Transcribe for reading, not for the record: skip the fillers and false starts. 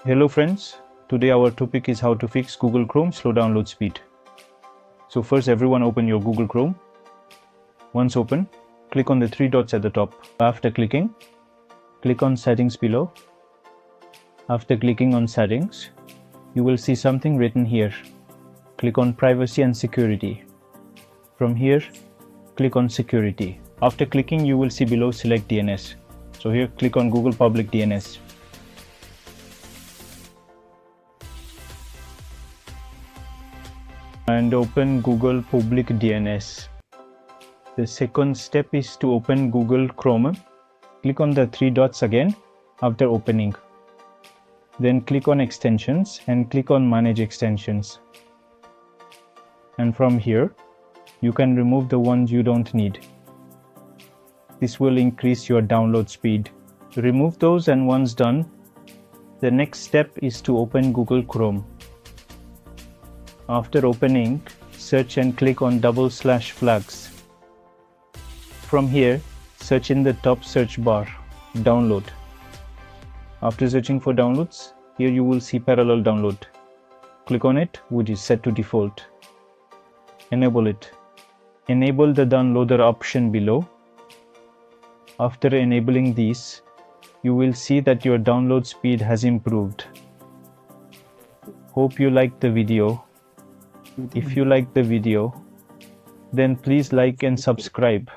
Hello friends, today our topic is how to fix Google Chrome slow download speed. So first everyone open your Google Chrome. Once open, click on the three dots at the top. After clicking, click on settings below. After clicking on settings, you will see something written here. Click on privacy and security. From here, click on security. After clicking, you will see below select DNS. So here click on Google Public DNS. And open Google Public DNS. The second step is to open Google Chrome. Click on the three dots again after opening. Then click on extensions and click on manage extensions. And from here, you can remove the ones you don't need. This will increase your download speed. Remove those, and once done, the next step is to open Google Chrome. After opening, search and click on /flags. From here, search in the top search bar, download. After searching for downloads, here you will see parallel download. Click on it, which is set to default. Enable it. Enable the downloader option below. After enabling these, you will see that your download speed has improved. Hope you liked the video. If you liked the video, then please like and subscribe.